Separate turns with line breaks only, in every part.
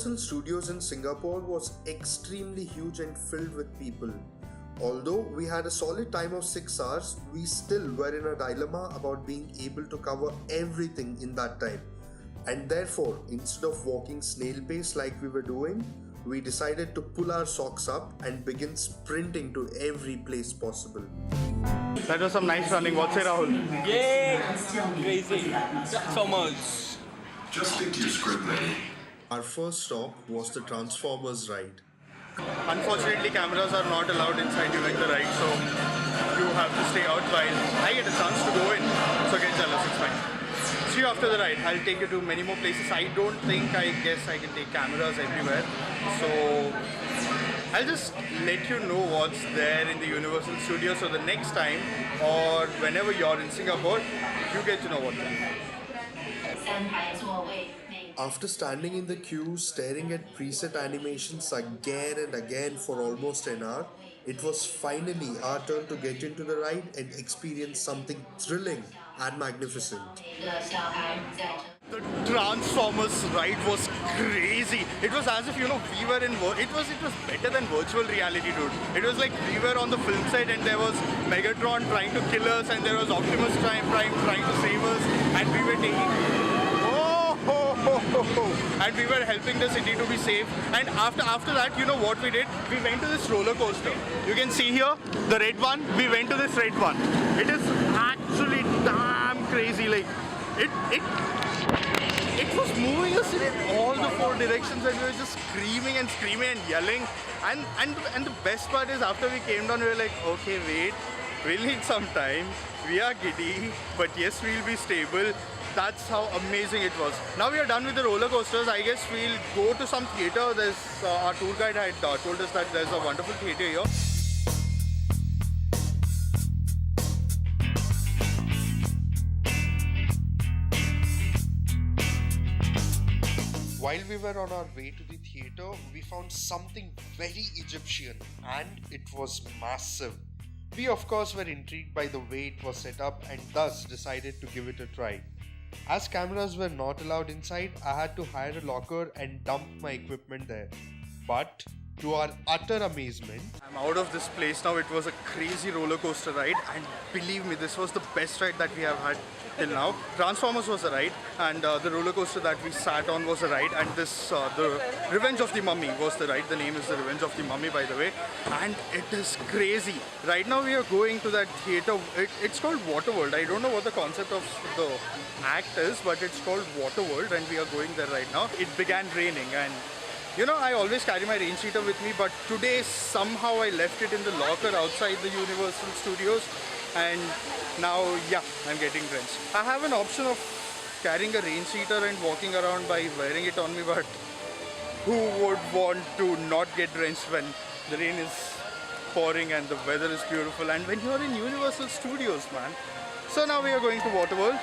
Universal Studios in Singapore was extremely huge and filled with people. Although we had a solid time of 6 hours, we still were in a dilemma about being able to cover everything in that time. And therefore, instead of walking snail pace like we were doing, we decided to pull our socks up and begin sprinting to every place possible.
That was some nice running. What's it, Rahul?
Yay! Crazy. Transformers.
Just stick to your script, lady.
Our first stop was the Transformers ride.
Unfortunately, cameras are not allowed inside during the ride, so you have to stay out while I get a chance to go in. So get jealous, it's fine. See you after the ride. I'll take you to many more places. I guess I can take cameras everywhere. So I'll just let you know what's there in the Universal Studios, so the next time or whenever you're in Singapore, you get to know what's there.
After standing in the queue staring at preset animations again and again for almost an hour, it was finally our turn to get into the ride and experience something thrilling and magnificent.
The Transformers ride was crazy. It was as if, we were in... It was better than virtual reality, dude. It was like we were on the film set and there was Megatron trying to kill us and there was Optimus Prime trying to save us, and we were taking... And we were helping the city to be safe. And after that, you know what we did? We went to this roller coaster. You can see here, the red one. We went to this red one. It is actually damn crazy. Like, it was moving us in all the four directions, and we were just screaming and yelling. And the best part is, after we came down, we were like, okay, wait, we'll need some time. We are giddy, but yes, we'll be stable. That's how amazing it was. Now we are done with the roller coasters. I guess we'll go to some theatre. There's our tour guide had told us that there's a wonderful theatre here.
While we were on our way to the theatre, we found something very Egyptian, and it was massive. We of course were intrigued by the way it was set up and thus decided to give it a try. As cameras were not allowed inside, I had to hire a locker and dump my equipment there. But to our utter amazement,
I'm out of this place now. It was a crazy roller coaster ride, and believe me, this was the best ride that we have had till now. Transformers was a ride, and the roller coaster that we sat on was a ride, and this the Revenge of the Mummy was the ride. The name is the Revenge of the Mummy, by the way, and it is crazy. Right now we are going to that theatre. It's called Waterworld. I don't know what the concept of the act is, but it's called Waterworld, and we are going there right now. It began raining, and I always carry my rain cheater with me, but today somehow I left it in the locker outside the Universal Studios, and now, yeah, I'm getting drenched. I have an option of carrying a rain cheater and walking around by wearing it on me, but who would want to not get drenched when the rain is pouring and the weather is beautiful, and when you're in Universal Studios, man. So now we are going to Waterworld.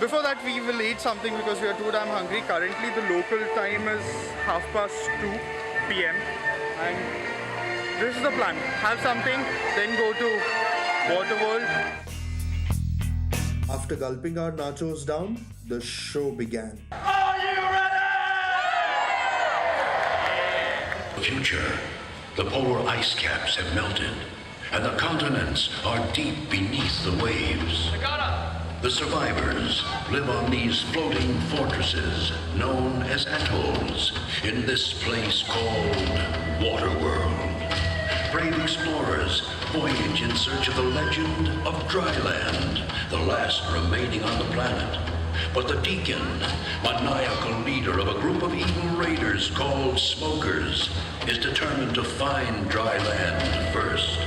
Before that, we will eat something because we are too damn hungry. Currently, the local time is 2:30 p.m. and this is the plan. Have something, then go to Waterworld.
after gulping our nachos down, the show began.
Are you ready?
Future, the polar ice caps have melted, and the continents are deep beneath the waves. The survivors live on these floating fortresses known as atolls in this place called Waterworld. Brave explorers voyage in search of the legend of Dryland, the last remaining on the planet. But the Deacon, maniacal leader of a group of evil raiders called Smokers, is determined to find Dryland first.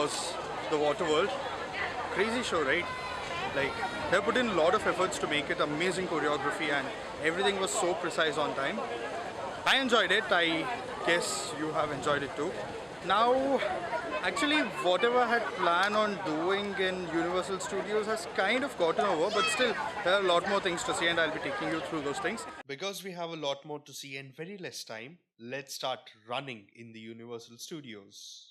was the Water World. Crazy show, right? Like, they put in a lot of efforts to make it amazing choreography and everything was so precise on time. I enjoyed it. I guess you have enjoyed it too. Now, actually, whatever I had planned on doing in Universal Studios has kind of gotten over, but still, there are a lot more things to see and I'll be taking you through those things.
Because we have a lot more to see and very less time, let's start running in the Universal Studios.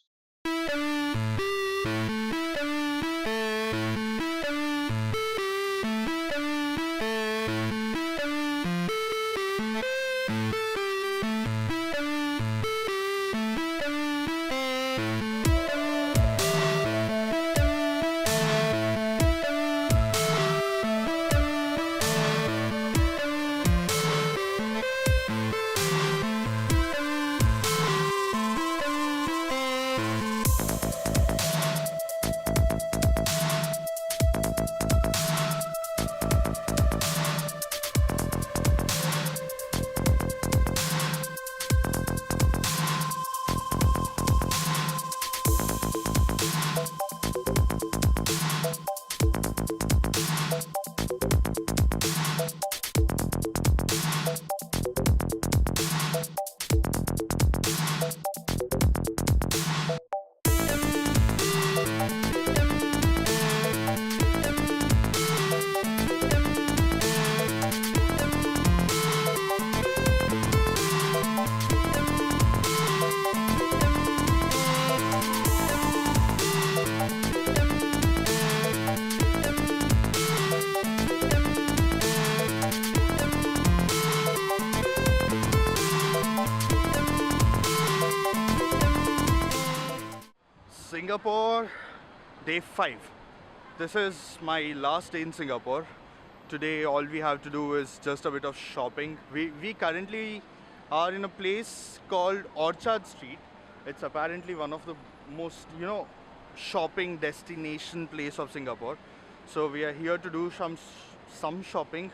Singapore, day 5. This is my last day in Singapore. Today all we have to do is just a bit of shopping. We currently are in a place called Orchard Street. It's apparently one of the most, shopping destination place of Singapore. So we are here to do some shopping.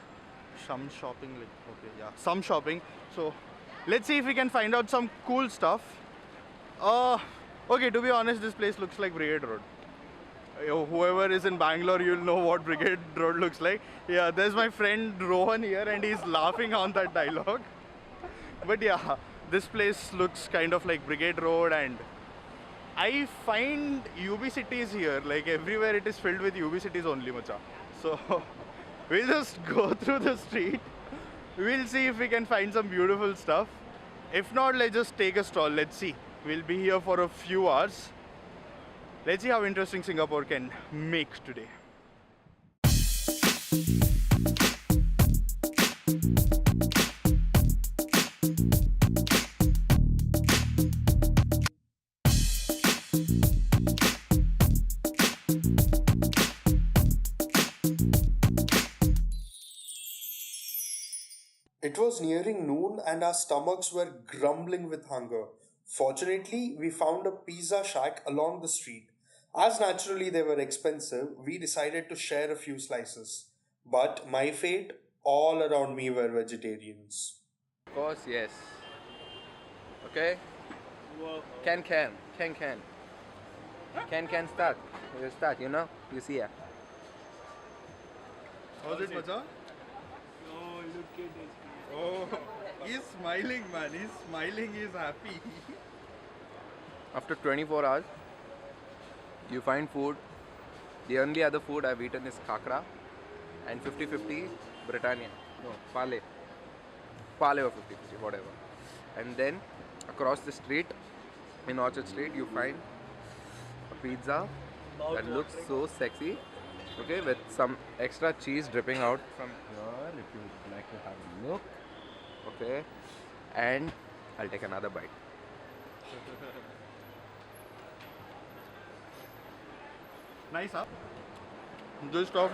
Some shopping. So let's see if we can find out some cool stuff. Okay, to be honest, this place looks like Brigade Road. Whoever is in Bangalore, you'll know what Brigade Road looks like. Yeah, there's my friend Rohan here and he's laughing on that dialogue. But yeah, this place looks kind of like Brigade Road, and I find UB cities here, like everywhere it is filled with UB cities only, macha. So we'll just go through the street. We'll see if we can find some beautiful stuff. If not, let's just take a stroll. Let's see. We'll be here for a few hours. Let's see how interesting Singapore can make today.
It was nearing noon and our stomachs were grumbling with hunger. Fortunately, we found a pizza shack along the street. As naturally they were expensive, we decided to share a few slices. But my fate, all around me were vegetarians.
Of course, yes. Okay? Can. Can start. You start, you know? You see ya.
How's it, macha?
Oh, look at this.
Oh, he's smiling, man. He's smiling, he's happy.
After 24 hours, you find food. The only other food I've eaten is khakra and 50-50 Britannia. No, Pale. Pale or 50-50, whatever. And then across the street, in Orchard Street, you find a pizza that looks so sexy. Okay, with some extra cheese dripping out from here, if you would like to have a look. Okay, and I'll take another bite.
Nice, huh? This stuff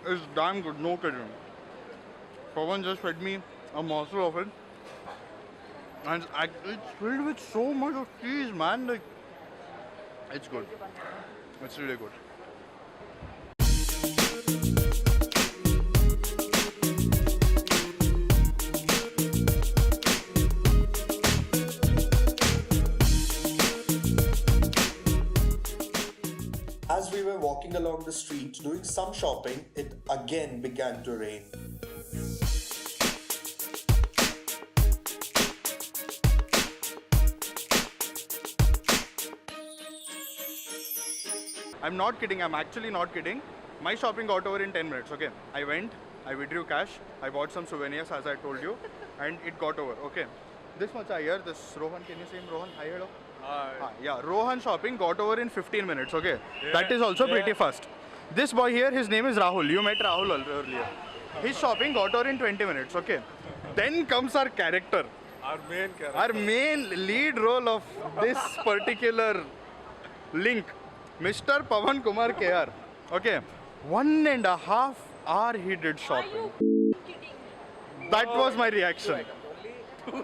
is damn good, no kidding. Pawan just fed me a morsel of it. And it's filled with so much of cheese, man. Like, it's good. It's really good.
walking along the street doing some shopping, it again began to rain.
I'm not kidding, I'm actually not kidding. My shopping got over in 10 minutes, okay? I went, I withdrew cash, I bought some souvenirs as I told you, and it got over, okay? This much I hear, this Rohan, can you say him Rohan? I heard of? Yeah, Rohan shopping got over in 15 minutes, okay? That is also pretty fast. This boy here, his name is Rahul. You met Rahul earlier. His shopping got over in 20 minutes, okay? Then comes our character. Our main lead role of this particular link. Mr. Pavan Kumar KR. Okay, 1.5 hours he did shopping.
Are you kidding me?
That was my reaction.
I don't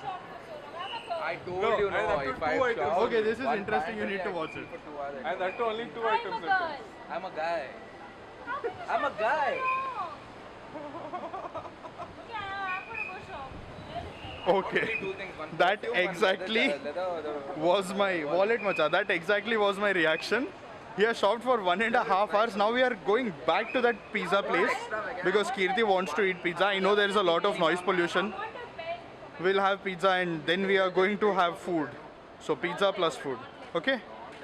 shop for so long. I'm a girl.
I told you no, if I shop.
Okay, this is
one
interesting, you
pant
need to
only,
watch
I
it.
keep for 2 hours.
And that too only 2
I'm
items.
a girl.
I'm a guy.
How can you
I'm
shop
a guy.
for so long? Okay, I'm gonna go shop.
Okay,
Only 2 things. One
that
perfume, one
exactly
leather,
was my wallet macha. That exactly was my reaction. He has shopped for 1.5 hours. Now we are going back to that pizza place because Kirti wants to eat pizza. I know there is a lot of noise pollution.
I want a pen.
We'll have pizza and then we are going to have food. So pizza plus food. Okay?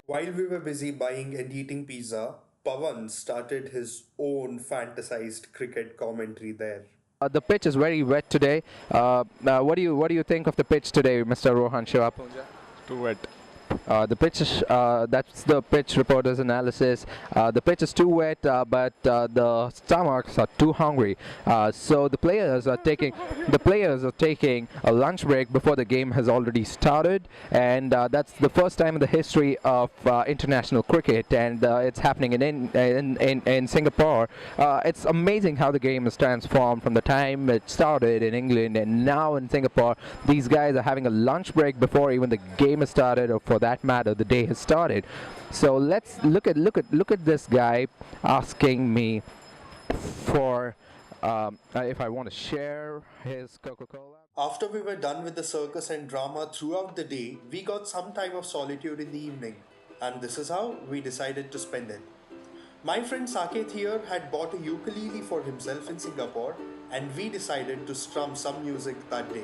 While we were busy buying and eating pizza, Pavan started his own fantasized cricket commentary there.
The pitch is very wet today. What do you think of the pitch today, Mr. Rohan Shivapunja?
Too wet.
The pitch is, that's the pitch reporter's analysis. The pitch is too wet, but the stomachs are too hungry. So the players are taking a lunch break before the game has already started, and that's the first time in the history of international cricket, and it's happening in Singapore. It's amazing how the game has transformed from the time it started in England and now in Singapore. These guys are having a lunch break before even the game has started, or for that matter, the day has started. So let's look at this guy asking me for if I want to share his Coca-Cola.
After we were done with the circus and drama throughout the day, we got some time of solitude in the evening, and this is how we decided to spend it. My friend Saket here had bought a ukulele for himself in Singapore, and we decided to strum some music that day.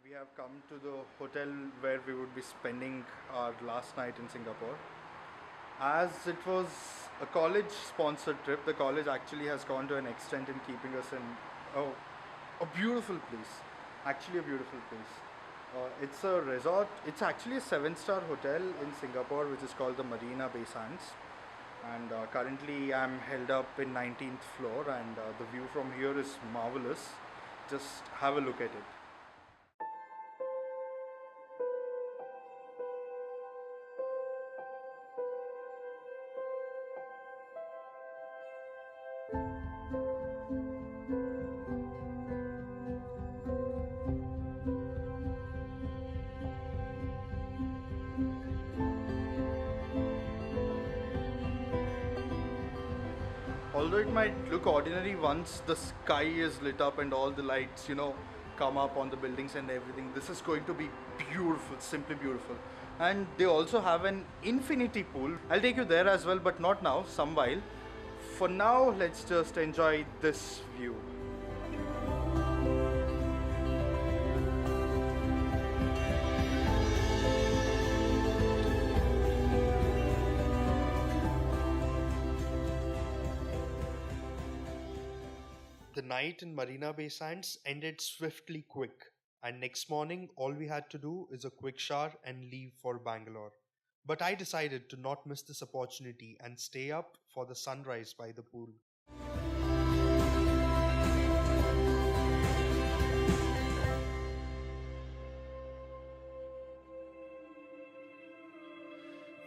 We have come to the hotel where we would be spending our last night in Singapore. As it was a college sponsored trip, the college actually has gone to an extent in keeping us in a beautiful place. Actually a beautiful place. It's a resort, it's actually a 7-star hotel in Singapore which is called the Marina Bay Sands. And currently I'm held up in 19th floor, and the view from here is marvelous. Just have a look at it. Although it might look ordinary once the sky is lit up and all the lights, come up on the buildings and everything, this is going to be beautiful, simply beautiful. And they also have an infinity pool. I'll take you there as well, but not now, some while. For now, let's just enjoy this view.
The night in Marina Bay Sands ended swiftly quick, and next morning all we had to do is a quick shower and leave for Bangalore. But I decided to not miss this opportunity and stay up for the sunrise by the pool.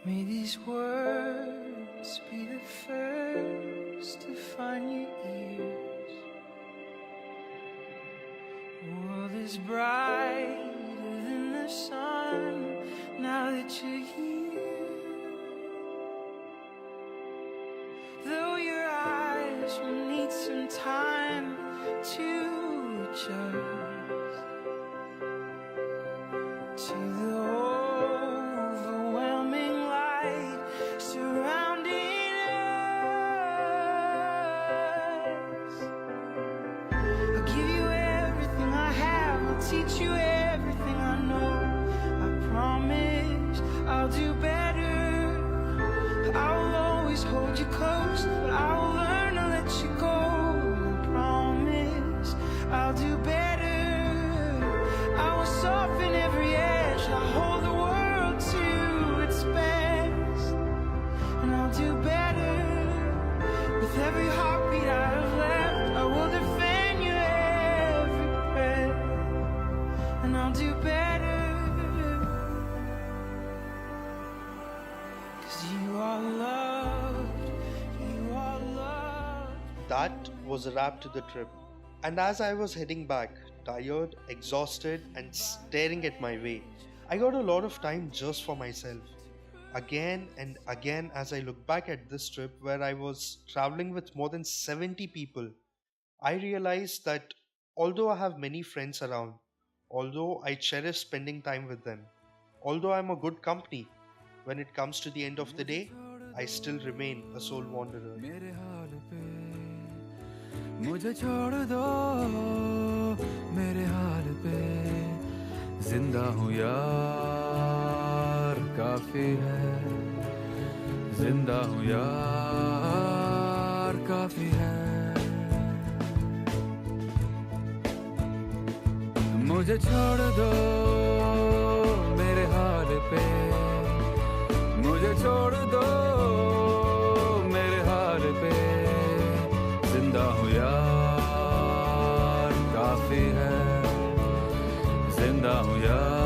May these words be the first to find your ears. The world is brighter than the sun now that you're here. Though your eyes will need some time to adjust to the overwhelming light surrounding us. I'll give you everything I have, I'll teach you everything I know. I promise I'll do better. I'll always hold you close, but I'll learn to let you go. I promise I'll do better. I will soften every edge, I'll hold the world to its best. And I'll do better. With every heartbeat I have left, I will defend you every breath. And I'll do better. 'Cause you are loved, you are loved.
That was a wrap to the trip. And as I was heading back, tired, exhausted, and staring at my way, I got a lot of time just for myself. Again and again, as I look back at this trip where I was traveling with more than 70 people, I realized that although I have many friends around, although I cherish spending time with them, although I'm a good company, when it comes to the end of the day, I still remain a soul wanderer.
मेरे हाल पे मुझे छोड़ दो, मेरे हाल पे जिंदा हूँ यार, काफी है। जिंदा हूँ यार, काफी है। मुझे छोड़ दो मेरे हाल पे, मुझे छोड़ दो मेरे हाल पे, जिंदा हूँ यार, काफी है। जिंदा हूँ यार।